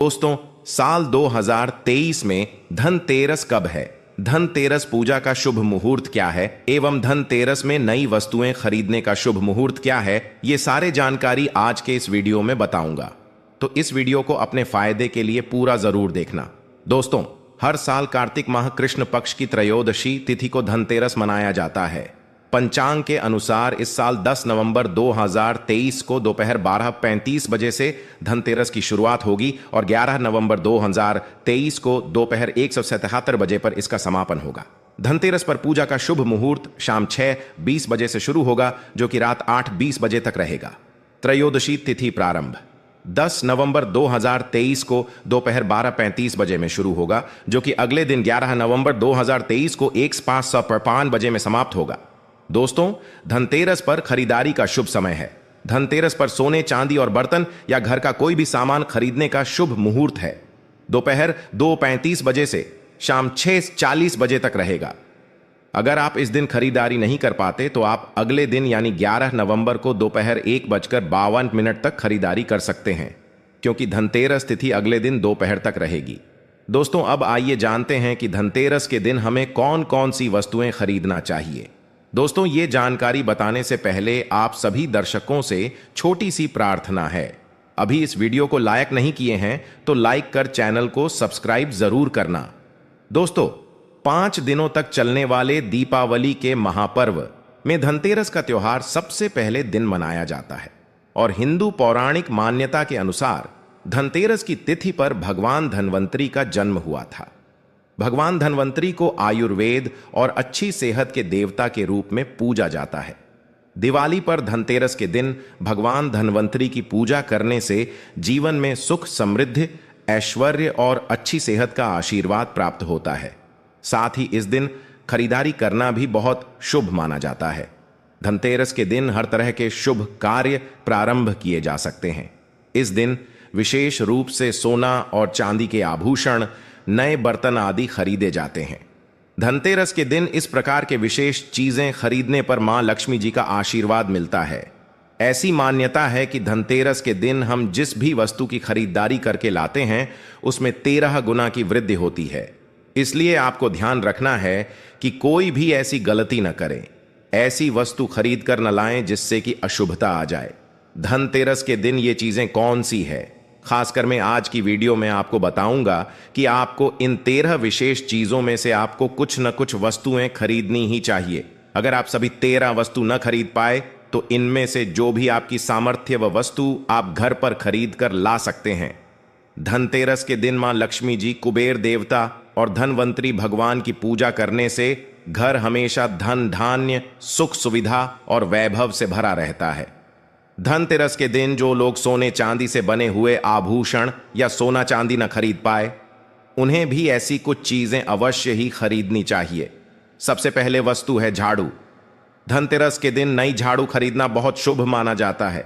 दोस्तों, साल 2023 में धनतेरस कब है? धनतेरस पूजा का शुभ मुहूर्त क्या है एवं धनतेरस में नई वस्तुएं खरीदने का शुभ मुहूर्त क्या है, ये सारे जानकारी आज के इस वीडियो में बताऊंगा। तो इस वीडियो को अपने फायदे के लिए पूरा जरूर देखना। दोस्तों, हर साल कार्तिक माह कृष्ण पक्ष की त्रयोदशी तिथि को धनतेरस मनाया जाता है। पंचांग के अनुसार इस साल 10 नवंबर 2023 को दोपहर 12:35 बजे से धनतेरस की शुरुआत होगी और 11 नवंबर 2023 को दोपहर 1:77 बजे पर इसका समापन होगा। धनतेरस पर पूजा का शुभ मुहूर्त शाम 6:20 बजे से शुरू होगा, जो कि रात 8:20 बजे तक रहेगा। त्रयोदशी तिथि प्रारंभ 10 नवंबर 2023 को दोपहर 12:35 बजे में शुरू होगा, जो कि अगले दिन 11 नवंबर 2023 को 1:55 बजे में समाप्त होगा। दोस्तों, धनतेरस पर खरीदारी का शुभ समय है। धनतेरस पर सोने, चांदी और बर्तन या घर का कोई भी सामान खरीदने का शुभ मुहूर्त है। दोपहर 2:35 बजे से शाम 6:40 बजे तक रहेगा। अगर आप इस दिन खरीदारी नहीं कर पाते तो आप अगले दिन यानी 11 नवंबर को दोपहर 1:52 तक खरीदारी कर सकते हैं, क्योंकि धनतेरस तिथि अगले दिन दोपहर तक रहेगी। दोस्तों, अब आइए जानते हैं कि धनतेरस के दिन हमें कौन कौन सी वस्तुएं खरीदना चाहिए। दोस्तों, ये जानकारी बताने से पहले आप सभी दर्शकों से छोटी सी प्रार्थना है। अभी इस वीडियो को लाइक नहीं किए हैं तो लाइक कर चैनल को सब्सक्राइब जरूर करना। दोस्तों, 5 दिनों तक चलने वाले दीपावली के महापर्व में धनतेरस का त्योहार सबसे पहले दिन मनाया जाता है और हिंदू पौराणिक मान्यता के अनुसार धनतेरस की तिथि पर भगवान धन्वंतरी का जन्म हुआ था। भगवान धन्वंतरी को आयुर्वेद और अच्छी सेहत के देवता के रूप में पूजा जाता है। दिवाली पर धनतेरस के दिन भगवान धन्वंतरी की पूजा करने से जीवन में सुख, समृद्धि, ऐश्वर्य और अच्छी सेहत का आशीर्वाद प्राप्त होता है। साथ ही इस दिन खरीदारी करना भी बहुत शुभ माना जाता है। धनतेरस के दिन हर तरह के शुभ कार्य प्रारंभ किए जा सकते हैं। इस दिन विशेष रूप से सोना और चांदी के आभूषण, नए बर्तन आदि खरीदे जाते हैं। धनतेरस के दिन इस प्रकार के विशेष चीजें खरीदने पर मां लक्ष्मी जी का आशीर्वाद मिलता है। ऐसी मान्यता है कि धनतेरस के दिन हम जिस भी वस्तु की खरीदारी करके लाते हैं उसमें 13 गुना की वृद्धि होती है। इसलिए आपको ध्यान रखना है कि कोई भी ऐसी गलती न करें, ऐसी वस्तु खरीद कर न लाएं जिससे कि अशुभता आ जाए। धनतेरस के दिन ये चीजें कौन सी है, खासकर मैं आज की वीडियो में आपको बताऊंगा कि आपको इन 13 विशेष चीजों में से आपको कुछ न कुछ वस्तुएं खरीदनी ही चाहिए। अगर आप सभी 13 वस्तु न खरीद पाए तो इनमें से जो भी आपकी सामर्थ्य व वस्तु आप घर पर खरीद कर ला सकते हैं। धनतेरस के दिन मां लक्ष्मी जी, कुबेर देवता और धनवंतरी भगवान की पूजा करने से घर हमेशा धन, धान्य, सुख, सुविधा और वैभव से भरा रहता है। धनतेरस के दिन जो लोग सोने चांदी से बने हुए आभूषण या सोना चांदी न खरीद पाए, उन्हें भी ऐसी कुछ चीजें अवश्य ही खरीदनी चाहिए। सबसे पहले वस्तु है झाड़ू। धनतेरस के दिन नई झाड़ू खरीदना बहुत शुभ माना जाता है।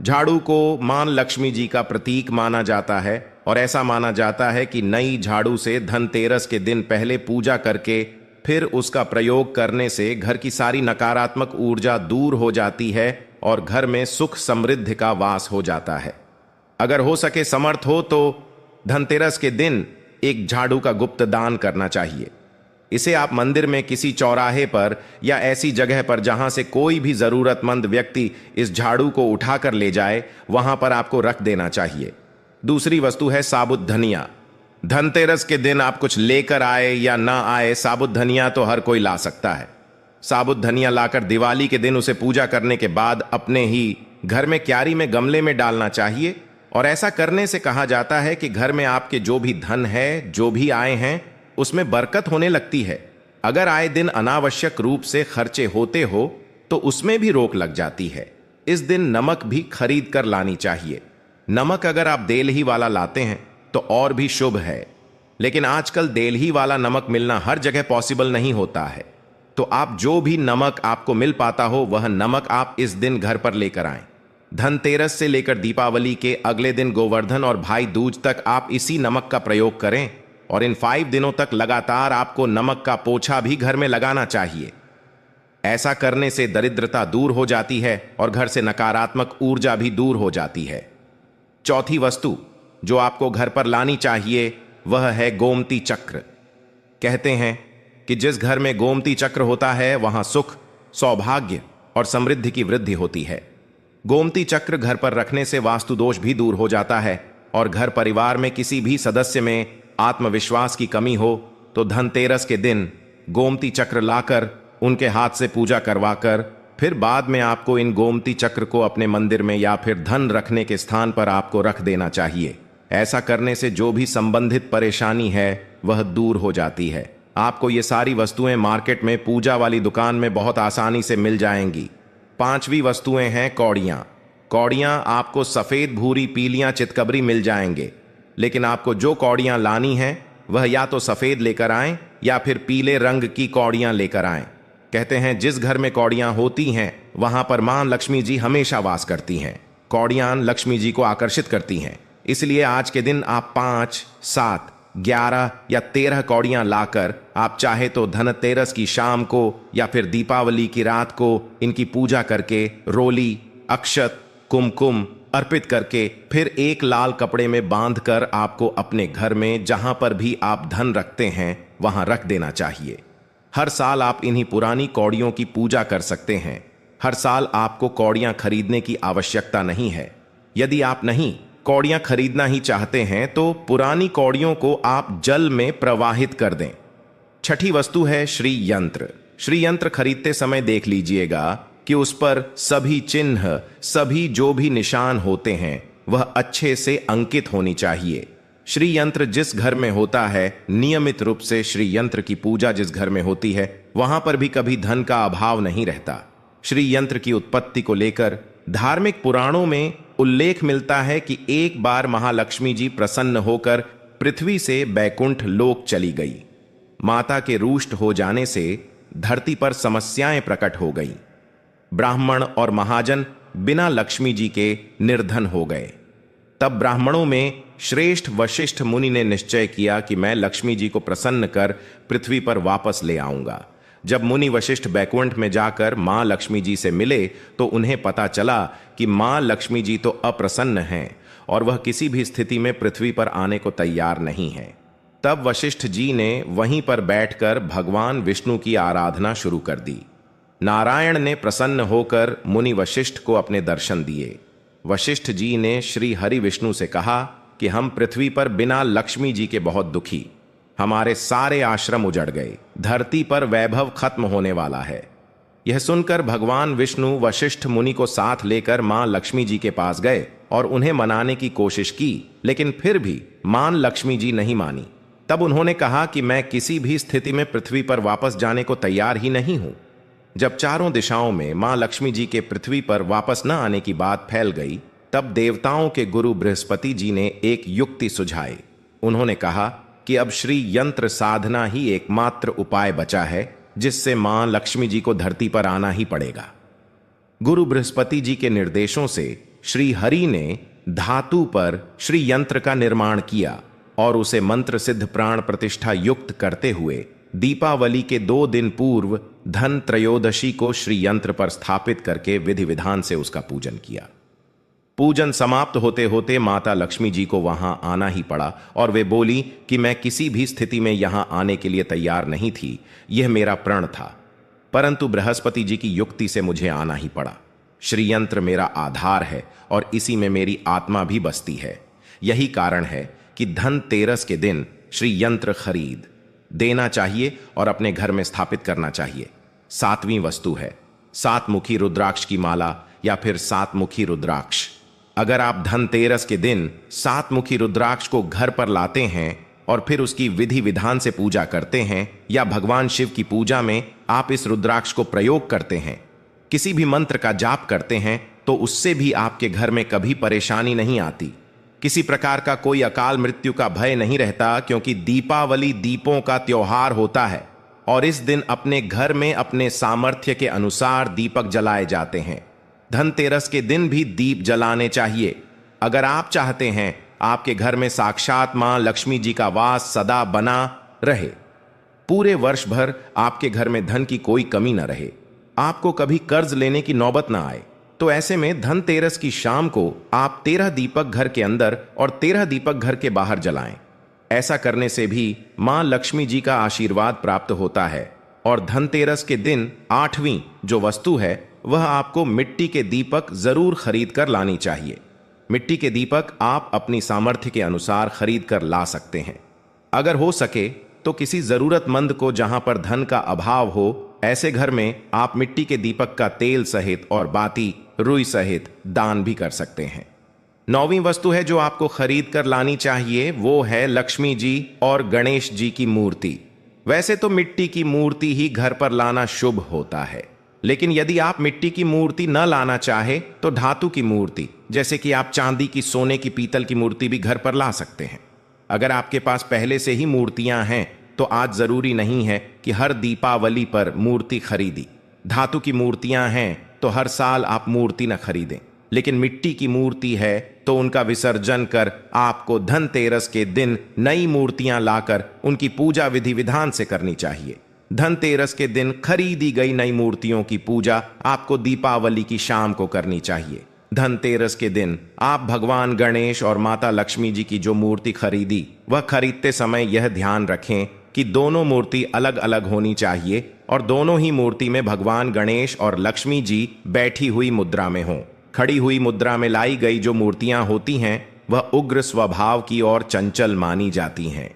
झाड़ू को मां लक्ष्मी जी का प्रतीक माना जाता है और ऐसा माना जाता है कि नई झाड़ू से धनतेरस के दिन पहले पूजा करके फिर उसका प्रयोग करने से घर की सारी नकारात्मक ऊर्जा दूर हो जाती है और घर में सुख, समृद्धि का वास हो जाता है। अगर हो सके, समर्थ हो तो धनतेरस के दिन एक झाड़ू का गुप्त दान करना चाहिए। इसे आप मंदिर में किसी चौराहे पर या ऐसी जगह पर जहां से कोई भी जरूरतमंद व्यक्ति इस झाड़ू को उठाकर ले जाए, वहां पर आपको रख देना चाहिए। दूसरी वस्तु है साबुत धनिया। धनतेरस के दिन आप कुछ लेकर आए या ना आए, साबुत धनिया तो हर कोई ला सकता है। साबुत धनिया लाकर दिवाली के दिन उसे पूजा करने के बाद अपने ही घर में क्यारी में गमले में डालना चाहिए और ऐसा करने से कहा जाता है कि घर में आपके जो भी धन है, जो भी आए हैं, उसमें बरकत होने लगती है। अगर आए दिन अनावश्यक रूप से खर्चे होते हो तो उसमें भी रोक लग जाती है। इस दिन नमक भी खरीद कर लानी चाहिए। नमक अगर आप देलही वाला लाते हैं तो और भी शुभ है, लेकिन आजकल देलही वाला नमक मिलना हर जगह पॉसिबल नहीं होता है। तो आप जो भी नमक आपको मिल पाता हो वह नमक आप इस दिन घर पर लेकर आएं। धनतेरस से लेकर दीपावली के अगले दिन गोवर्धन और भाई दूज तक आप इसी नमक का प्रयोग करें और इन 5 दिनों तक लगातार आपको नमक का पोछा भी घर में लगाना चाहिए। ऐसा करने से दरिद्रता दूर हो जाती है और घर से नकारात्मक ऊर्जा भी दूर हो जाती है। चौथी वस्तु जो आपको घर पर लानी चाहिए वह है गोमती चक्र। कहते हैं कि जिस घर में गोमती चक्र होता है वहां सुख, सौभाग्य और समृद्धि की वृद्धि होती है। गोमती चक्र घर पर रखने से वास्तु दोष भी दूर हो जाता है और घर परिवार में किसी भी सदस्य में आत्मविश्वास की कमी हो तो धनतेरस के दिन गोमती चक्र लाकर उनके हाथ से पूजा करवाकर फिर बाद में आपको इन गोमती चक्र को अपने मंदिर में या फिर धन रखने के स्थान पर आपको रख देना चाहिए। ऐसा करने से जो भी संबंधित परेशानी है वह दूर हो जाती है। आपको ये सारी वस्तुएं मार्केट में पूजा वाली दुकान में बहुत आसानी से मिल जाएंगी। 5वीं वस्तुएं हैं कौड़ियां। कौड़ियां आपको सफेद, भूरी, पीलियां, चितकबरी मिल जाएंगे, लेकिन आपको जो कौड़ियां लानी हैं वह या तो सफेद लेकर आएं या फिर पीले रंग की कौड़ियां लेकर आएं। कहते हैं जिस घर में कौड़ियां होती हैं वहां पर मां लक्ष्मी जी हमेशा वास करती हैं। कौड़ियां लक्ष्मी जी को आकर्षित करती हैं, इसलिए आज के दिन आप 5, 7, 11 या 13 कौड़ियां लाकर आप चाहे तो धनतेरस की शाम को या फिर दीपावली की रात को इनकी पूजा करके रोली, अक्षत, कुमकुम अर्पित करके फिर एक लाल कपड़े में बांधकर आपको अपने घर में जहां पर भी आप धन रखते हैं वहां रख देना चाहिए। हर साल आप इन्हीं पुरानी कौड़ियों की पूजा कर सकते हैं। हर साल आपको कौड़ियां खरीदने की आवश्यकता नहीं है। यदि आप नहीं कौड़ियां खरीदना ही चाहते हैं तो पुरानी कौड़ियों को आप जल में प्रवाहित कर दें। 6ठी वस्तु है श्री यंत्र। श्री यंत्र खरीदते समय देख लीजिएगा कि उस पर सभी चिन्ह, सभी जो भी निशान होते हैं वह अच्छे से अंकित होनी चाहिए। श्री यंत्र जिस घर में होता है, नियमित रूप से श्री यंत्र की पूजा जिस घर में होती है वहां पर भी कभी धन का अभाव नहीं रहता। श्री यंत्र की उत्पत्ति को लेकर धार्मिक पुराणों में उल्लेख मिलता है कि एक बार महालक्ष्मी जी प्रसन्न होकर पृथ्वी से बैकुंठ लोक चली गई। माता के रुष्ट हो जाने से धरती पर समस्याएं प्रकट हो गई। ब्राह्मण और महाजन बिना लक्ष्मी जी के निर्धन हो गए। तब ब्राह्मणों में श्रेष्ठ वशिष्ठ मुनि ने निश्चय किया कि मैं लक्ष्मी जी को प्रसन्न कर पृथ्वी पर वापस ले आऊंगा। जब मुनि वशिष्ठ बैकुंठ में जाकर मां लक्ष्मी जी से मिले तो उन्हें पता चला कि मां लक्ष्मी जी तो अप्रसन्न हैं और वह किसी भी स्थिति में पृथ्वी पर आने को तैयार नहीं है। तब वशिष्ठ जी ने वहीं पर बैठकर भगवान विष्णु की आराधना शुरू कर दी। नारायण ने प्रसन्न होकर मुनि वशिष्ठ को अपने दर्शन दिए। वशिष्ठ जी ने श्री हरि विष्णु से कहा कि हम पृथ्वी पर बिना लक्ष्मी जी के बहुत दुखी, हमारे सारे आश्रम उजड़ गए, धरती पर वैभव खत्म होने वाला है। यह सुनकर भगवान विष्णु वशिष्ठ मुनि को साथ लेकर मां लक्ष्मी जी के पास गए और उन्हें मनाने की कोशिश की, लेकिन फिर भी मां लक्ष्मी जी नहीं मानी। तब उन्होंने कहा कि मैं किसी भी स्थिति में पृथ्वी पर वापस जाने को तैयार ही नहीं हूं। जब चारों दिशाओं में मां लक्ष्मी जी के पृथ्वी पर वापस न आने की बात फैल गई, तब देवताओं के गुरु बृहस्पति जी ने एक युक्ति सुझाई। उन्होंने कहा कि अब श्री यंत्र साधना ही एकमात्र उपाय बचा है जिससे मां लक्ष्मी जी को धरती पर आना ही पड़ेगा। गुरु बृहस्पति जी के निर्देशों से श्री हरि ने धातु पर श्री यंत्र का निर्माण किया और उसे मंत्र सिद्ध प्राण प्रतिष्ठा युक्त करते हुए दीपावली के 2 दिन पूर्व धन त्रयोदशी को श्री यंत्र पर स्थापित करके विधि विधान से उसका पूजन किया। पूजन समाप्त होते होते माता लक्ष्मी जी को वहां आना ही पड़ा और वे बोली कि मैं किसी भी स्थिति में यहां आने के लिए तैयार नहीं थी, यह मेरा प्रण था, परंतु बृहस्पति जी की युक्ति से मुझे आना ही पड़ा। श्री यंत्र मेरा आधार है और इसी में मेरी आत्मा भी बसती है। यही कारण है कि धनतेरस के दिन श्री यंत्र खरीद देना चाहिए और अपने घर में स्थापित करना चाहिए। 7वीं वस्तु है 7 मुखी रुद्राक्ष की माला या फिर 7 मुखी रुद्राक्ष। अगर आप धनतेरस के दिन 7 मुखी रुद्राक्ष को घर पर लाते हैं और फिर उसकी विधि विधान से पूजा करते हैं या भगवान शिव की पूजा में आप इस रुद्राक्ष को प्रयोग करते हैं, किसी भी मंत्र का जाप करते हैं, तो उससे भी आपके घर में कभी परेशानी नहीं आती। किसी प्रकार का कोई अकाल मृत्यु का भय नहीं रहता, क्योंकि दीपावली दीपों का त्योहार होता है और इस दिन अपने घर में अपने सामर्थ्य के अनुसार दीपक जलाए जाते हैं। धनतेरस के दिन भी दीप जलाने चाहिए। अगर आप चाहते हैं आपके घर में साक्षात मां लक्ष्मी जी का वास सदा बना रहे, पूरे वर्ष भर आपके घर में धन की कोई कमी न रहे, आपको कभी कर्ज लेने की नौबत ना आए, तो ऐसे में धनतेरस की शाम को आप 13 दीपक घर के अंदर और 13 दीपक घर के बाहर जलाएं। ऐसा करने से भी मां लक्ष्मी जी का आशीर्वाद प्राप्त होता है। और धनतेरस के दिन 8वीं जो वस्तु है वह आपको मिट्टी के दीपक जरूर खरीद कर लानी चाहिए। मिट्टी के दीपक आप अपनी सामर्थ्य के अनुसार खरीद कर ला सकते हैं। अगर हो सके तो किसी जरूरतमंद को जहां पर धन का अभाव हो, ऐसे घर में आप मिट्टी के दीपक का तेल सहित और बाती रुई सहित दान भी कर सकते हैं। 9वीं वस्तु है जो आपको खरीद कर लानी चाहिए, वो है लक्ष्मी जी और गणेश जी की मूर्ति। वैसे तो मिट्टी की मूर्ति ही घर पर लाना शुभ होता है, लेकिन यदि आप मिट्टी की मूर्ति न लाना चाहे तो धातु की मूर्ति, जैसे कि आप चांदी की, सोने की, पीतल की मूर्ति भी घर पर ला सकते हैं। अगर आपके पास पहले से ही मूर्तियां हैं तो आज जरूरी नहीं है कि हर दीपावली पर मूर्ति खरीदी। धातु की मूर्तियां हैं तो हर साल आप मूर्ति न खरीदें, लेकिन मिट्टी की मूर्ति है तो उनका विसर्जन कर आपको धनतेरस के दिन नई मूर्तियां लाकर उनकी पूजा विधि विधान से करनी चाहिए। धनतेरस के दिन खरीदी गई नई मूर्तियों की पूजा आपको दीपावली की शाम को करनी चाहिए। धनतेरस के दिन आप भगवान गणेश और माता लक्ष्मी जी की जो मूर्ति खरीदी, वह खरीदते समय यह ध्यान रखें कि दोनों मूर्ति अलग अलग होनी चाहिए और दोनों ही मूर्ति में भगवान गणेश और लक्ष्मी जी बैठी हुई मुद्रा में हों। खड़ी हुई मुद्रा में लाई गई जो मूर्तियां होती हैं वह उग्र स्वभाव की और चंचल मानी जाती हैं।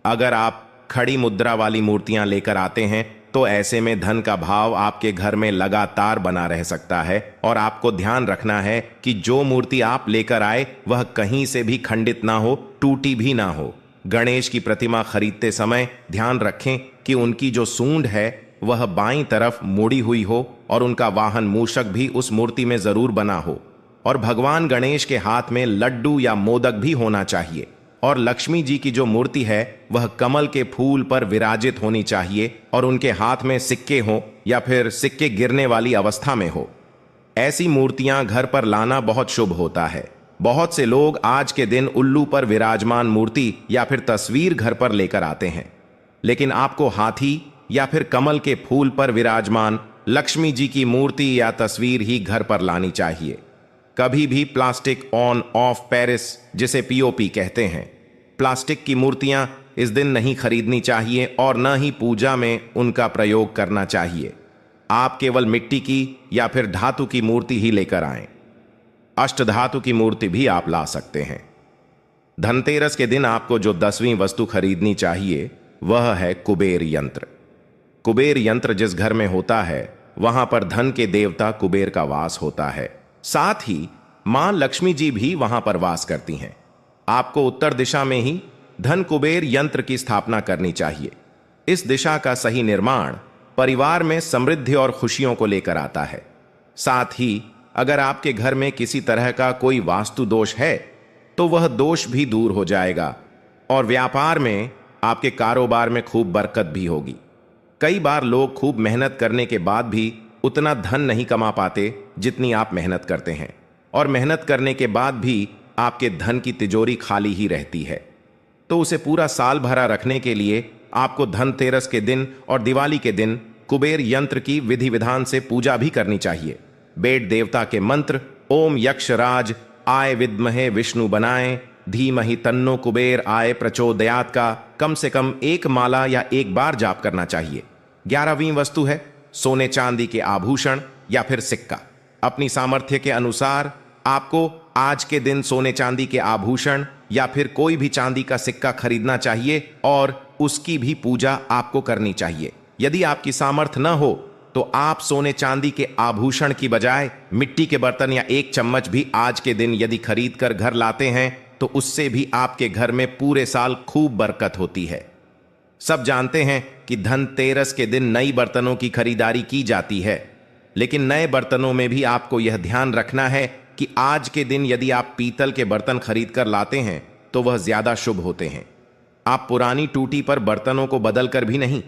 अगर आप खड़ी मुद्रा वाली मूर्तियां लेकर आते हैं तो ऐसे में धन का भाव आपके घर में लगातार बना रह सकता है और आपको ध्यान रखना है कि जो मूर्ति आप लेकर आए वह कहीं से भी खंडित ना हो, टूटी भी ना हो। गणेश की प्रतिमा खरीदते समय ध्यान रखें कि उनकी जो सूंड है वह बाईं तरफ मुड़ी हुई हो और उनका वाहन मूषक भी उस मूर्ति में जरूर बना हो। और भगवान गणेश के हाथ में लड्डू या मोदक भी होना चाहिए। और लक्ष्मी जी की जो मूर्ति है वह कमल के फूल पर विराजित होनी चाहिए और उनके हाथ में सिक्के हो या फिर सिक्के गिरने वाली अवस्था में हो। ऐसी मूर्तियां घर पर लाना बहुत शुभ होता है। बहुत से लोग आज के दिन उल्लू पर विराजमान मूर्ति या फिर तस्वीर घर पर लेकर आते हैं, लेकिन आपको हाथी या फिर कमल के फूल पर विराजमान लक्ष्मी जी की मूर्ति या तस्वीर ही घर पर लानी चाहिए। कभी भी प्लास्टिक ऑन ऑफ पेरिस, जिसे पीओपी कहते हैं, प्लास्टिक की मूर्तियां इस दिन नहीं खरीदनी चाहिए और न ही पूजा में उनका प्रयोग करना चाहिए। आप केवल मिट्टी की या फिर धातु की मूर्ति ही लेकर आएं। अष्टधातु की मूर्ति भी आप ला सकते हैं। धनतेरस के दिन आपको जो 10वीं वस्तु खरीदनी चाहिए वह है कुबेर यंत्र। कुबेर यंत्र जिस घर में होता है वहां पर धन के देवता कुबेर का वास होता है। साथ ही मां लक्ष्मी जी भी वहां पर वास करती हैं। आपको उत्तर दिशा में ही धन कुबेर यंत्र की स्थापना करनी चाहिए। इस दिशा का सही निर्माण परिवार में समृद्धि और खुशियों को लेकर आता है। साथ ही अगर आपके घर में किसी तरह का कोई वास्तु दोष है तो वह दोष भी दूर हो जाएगा और व्यापार में, आपके कारोबार में खूब बरकत भी होगी। कई बार लोग खूब मेहनत करने के बाद भी उतना धन नहीं कमा पाते जितनी आप मेहनत करते हैं, और मेहनत करने के बाद भी आपके धन की तिजोरी खाली ही रहती है। तो उसे पूरा साल भरा रखने के लिए आपको धनतेरस के दिन और दिवाली के दिन कुबेर यंत्र की विधि विधान से पूजा भी करनी चाहिए। बेट देवता के मंत्र ओम यक्षराज आय विद्महे विष्णु बनाए धीमहि तन्नो कुबेर आय प्रचोदयात का कम से कम एक माला या एक बार जाप करना चाहिए। 11वीं वस्तु है सोने चांदी के आभूषण या फिर सिक्का। अपनी सामर्थ्य के अनुसार आपको आज के दिन सोने चांदी के आभूषण या फिर कोई भी चांदी का सिक्का खरीदना चाहिए और उसकी भी पूजा आपको करनी चाहिए। यदि आपकी सामर्थ्य न हो तो आप सोने चांदी के आभूषण की बजाय मिट्टी के बर्तन या एक चम्मच भी आज के दिन यदि खरीद कर घर लाते हैं तो उससे भी आपके घर में पूरे साल खूब बरकत होती है। सब जानते हैं कि धनतेरस के दिन नई बर्तनों की खरीदारी की जाती है, लेकिन नए बर्तनों में भी आपको यह ध्यान रखना है कि आज के दिन यदि आप पीतल के बर्तन खरीद कर लाते हैं तो वह ज्यादा शुभ होते हैं। आप पुरानी टूटी पर बर्तनों को बदल कर भी नहीं,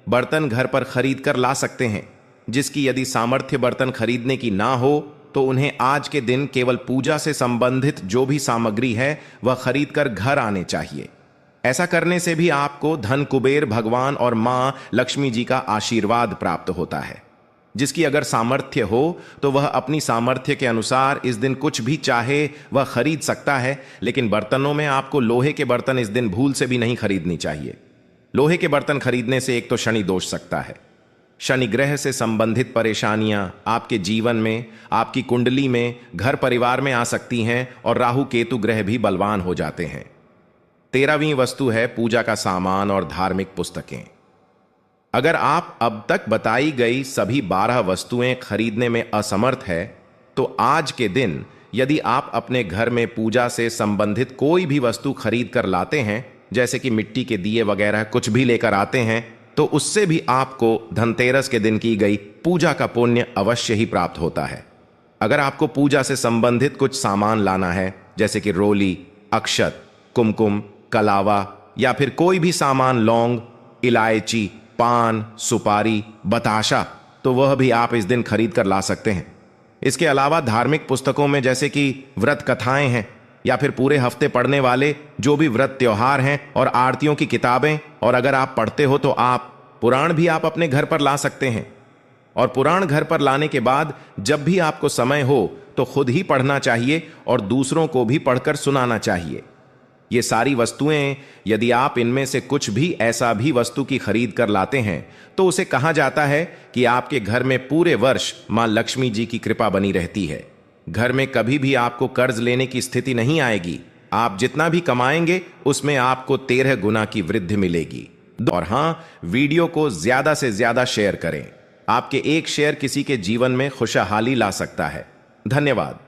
बर्तन घर पर खरीद कर ला सकते हैं। जिसकी यदि सामर्थ्य बर्तन खरीदने की ना हो तो उन्हें आज के दिन केवल पूजा से संबंधित जो भी सामग्री है वह खरीद कर घर आने चाहिए। ऐसा करने से भी आपको धन कुबेर भगवान और मां लक्ष्मी जी का आशीर्वाद प्राप्त होता है। जिसकी अगर सामर्थ्य हो तो वह अपनी सामर्थ्य के अनुसार इस दिन कुछ भी चाहे वह खरीद सकता है, लेकिन बर्तनों में आपको लोहे के बर्तन इस दिन भूल से भी नहीं खरीदनी चाहिए। लोहे के बर्तन खरीदने से एक तो शनि दोष सकता है। शनि ग्रह से संबंधित परेशानियां आपके जीवन में, आपकी कुंडली में, घर परिवार में आ सकती हैं और राहु केतु ग्रह भी बलवान हो जाते हैं। 13वीं वस्तु है पूजा का सामान और धार्मिक पुस्तकें। अगर आप अब तक बताई गई सभी 12 वस्तुएं खरीदने में असमर्थ है तो आज के दिन यदि आप अपने घर में पूजा से संबंधित कोई भी वस्तु खरीद कर लाते हैं, जैसे कि मिट्टी के दिए वगैरह कुछ भी लेकर आते हैं, तो उससे भी आपको धनतेरस के दिन की गई पूजा का पुण्य अवश्य ही प्राप्त होता है। अगर आपको पूजा से संबंधित कुछ सामान लाना है, जैसे कि रोली, अक्षत, कुमकुम, कलावा या फिर कोई भी सामान, लौंग, इलायची, पान, सुपारी, बताशा, तो वह भी आप इस दिन खरीद कर ला सकते हैं। इसके अलावा धार्मिक पुस्तकों में जैसे कि व्रत कथाएं हैं या फिर पूरे हफ्ते पढ़ने वाले जो भी व्रत त्योहार हैं और आरतियों की किताबें, और अगर आप पढ़ते हो तो आप पुराण भी आप अपने घर पर ला सकते हैं। और पुराण घर पर लाने के बाद जब भी आपको समय हो तो खुद ही पढ़ना चाहिए और दूसरों को भी पढ़कर सुनाना चाहिए। ये सारी वस्तुएं यदि आप इनमें से कुछ भी ऐसा भी वस्तु की खरीद कर लाते हैं तो उसे कहा जाता है कि आपके घर में पूरे वर्ष मां लक्ष्मी जी की कृपा बनी रहती है। घर में कभी भी आपको कर्ज लेने की स्थिति नहीं आएगी। आप जितना भी कमाएंगे उसमें आपको 13 गुना की वृद्धि मिलेगी। और हां, वीडियो को ज्यादा से ज्यादा शेयर करें। आपके एक शेयर किसी के जीवन में खुशहाली ला सकता है। धन्यवाद।